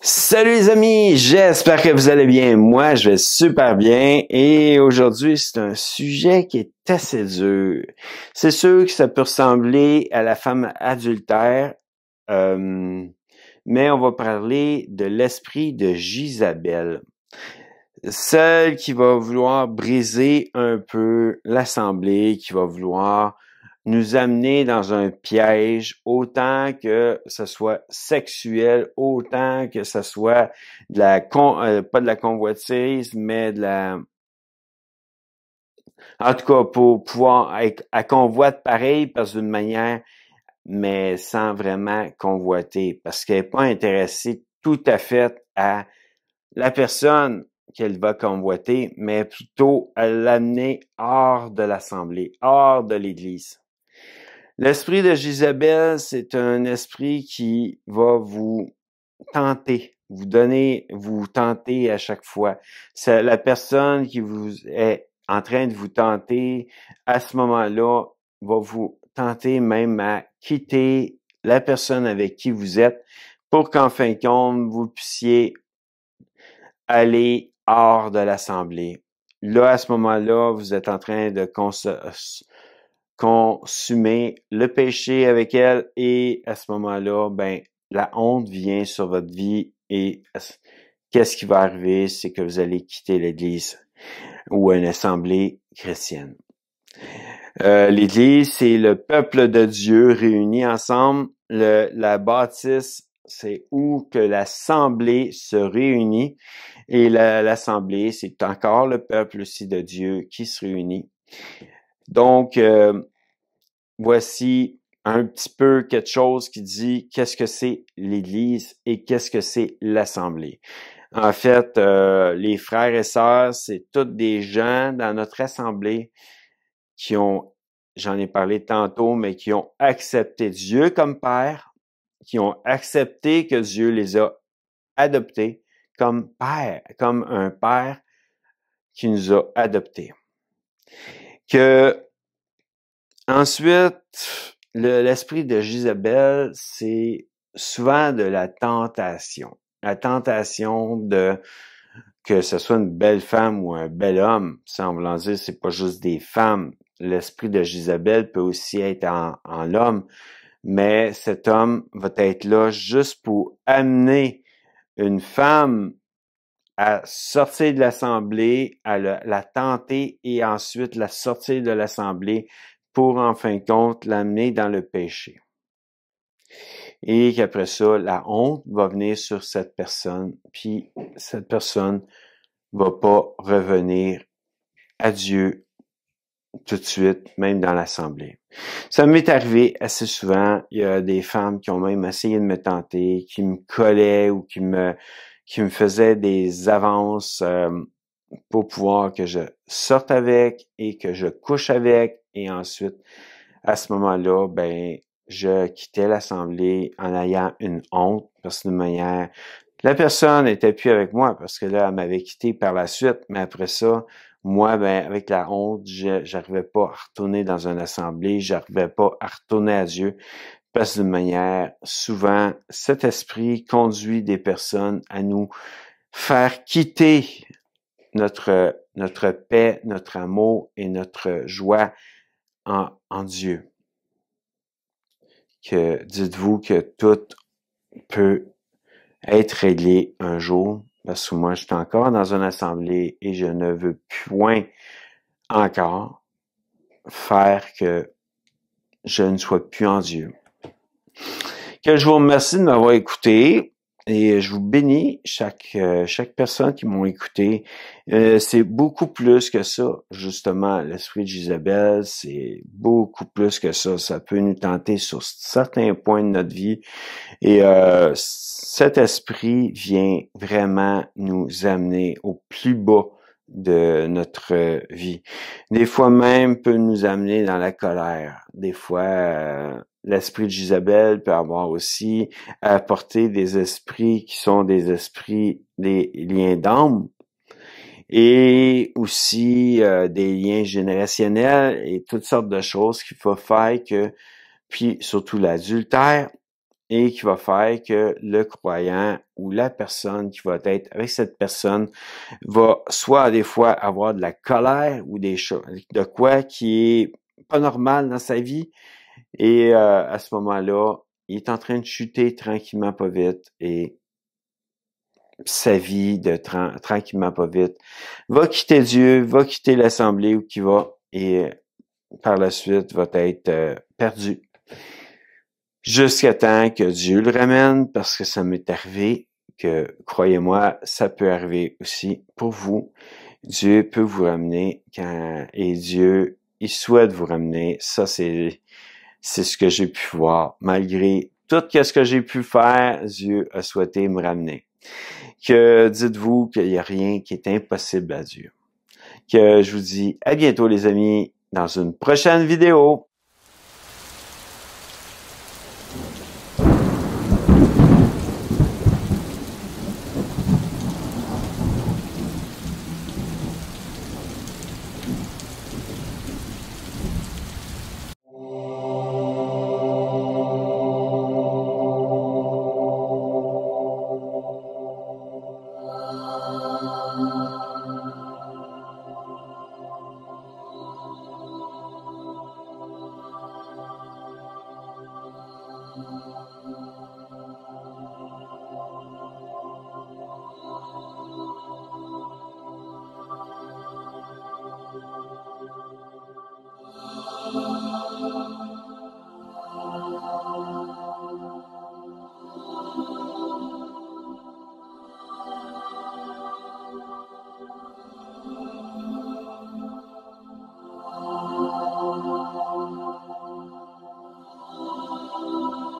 Salut les amis, j'espère que vous allez bien. Moi, je vais super bien et aujourd'hui, c'est un sujet qui est assez dur. C'est sûr que ça peut ressembler à la femme adultère, mais on va parler de l'esprit de Jézabel. Celle qui va vouloir briser un peu l'assemblée, qui va vouloir nous amener dans un piège, autant que ce soit sexuel, autant que ce soit de la pas de la convoitise, mais de la... En tout cas, pour pouvoir être à convoite pareil, parce d'une manière, mais sans vraiment convoiter, parce qu'elle n'est pas intéressée tout à fait à la personne qu'elle va convoiter, mais plutôt à l'amener hors de l'assemblée, hors de l'Église. L'esprit de Jézabel, c'est un esprit qui va vous tenter, vous tenter à chaque fois. C'est la personne qui vous est en train de vous tenter, à ce moment-là, va vous tenter même à quitter la personne avec qui vous êtes pour qu'en fin de compte, vous puissiez aller hors de l'assemblée. Là, à ce moment-là, vous êtes en train de consumer le péché avec elle et à ce moment-là, ben, la honte vient sur votre vie et qu'est-ce qui va arriver? C'est que vous allez quitter l'Église ou une assemblée chrétienne. L'Église, c'est le peuple de Dieu réuni ensemble. La bâtisse, c'est où que l'assemblée se réunit. Et l'assemblée, c'est encore le peuple aussi de Dieu qui se réunit. Donc, voici un petit peu quelque chose qui dit qu'est-ce que c'est l'Église et qu'est-ce que c'est l'assemblée. En fait, les frères et sœurs, c'est tous des gens dans notre assemblée qui ont, j'en ai parlé tantôt, mais qui ont accepté Dieu comme Père, qui ont accepté que Dieu les a adoptés comme Père, comme un Père qui nous a adoptés. Que ensuite, l'esprit de Jézabel, c'est souvent de la tentation. La tentation de que ce soit une belle femme ou un bel homme. Ça, en voulant dire, c'est pas juste des femmes. L'esprit de Jézabel peut aussi être en l'homme, mais cet homme va être là juste pour amener une femme à sortir de l'assemblée, à la tenter et ensuite la sortir de l'assemblée pour, en fin de compte, l'amener dans le péché. Et qu'après ça, la honte va venir sur cette personne, puis cette personne va pas revenir à Dieu tout de suite, même dans l'assemblée. Ça m'est arrivé assez souvent. Il y a des femmes qui ont même essayé de me tenter, qui me collaient ou qui me faisaient des avances pour pouvoir que je sorte avec et que je couche avec. Et ensuite, à ce moment-là, ben, je quittais l'assemblée en ayant une honte parce que de manière, la personne n'était plus avec moi parce que là, elle m'avait quitté par la suite. Mais après ça, moi, ben, avec la honte, j'arrivais pas à retourner dans une assemblée, j'arrivais pas à retourner à Dieu. Parce que d'une manière, souvent, cet esprit conduit des personnes à nous faire quitter notre paix, notre amour et notre joie en Dieu. Que dites-vous que tout peut être réglé un jour, parce que moi, je suis encore dans une assemblée et je ne veux point encore faire que je ne sois plus en Dieu. Que je vous remercie de m'avoir écouté et je vous bénis chaque personne qui m'ont écouté. C'est beaucoup plus que ça, justement, l'esprit de Jézabel, c'est beaucoup plus que ça. Ça peut nous tenter sur certains points de notre vie et cet esprit vient vraiment nous amener au plus bas de notre vie. Des fois même peut nous amener dans la colère. Des fois, l'esprit de Jézabel peut avoir aussi apporté des esprits qui sont des esprits, des liens d'âme et aussi des liens générationnels et toutes sortes de choses qui vont faire que, puis surtout l'adultère, et qui va faire que le croyant ou la personne qui va être avec cette personne va soit des fois avoir de la colère ou des choses, de quoi qui est pas normal dans sa vie. Et à ce moment-là, il est en train de chuter tranquillement pas vite et sa vie de tranquillement pas vite va quitter Dieu, va quitter l'assemblée où qu'il va et par la suite va être perdu. Jusqu'à temps que Dieu le ramène, parce que ça m'est arrivé, que croyez-moi, ça peut arriver aussi pour vous. Dieu peut vous ramener et Dieu, il souhaite vous ramener. Ça, c'est ce que j'ai pu voir. Malgré tout ce que j'ai pu faire, Dieu a souhaité me ramener. Que dites-vous qu'il n'y a rien qui est impossible à Dieu. Que je vous dis à bientôt les amis dans une prochaine vidéo.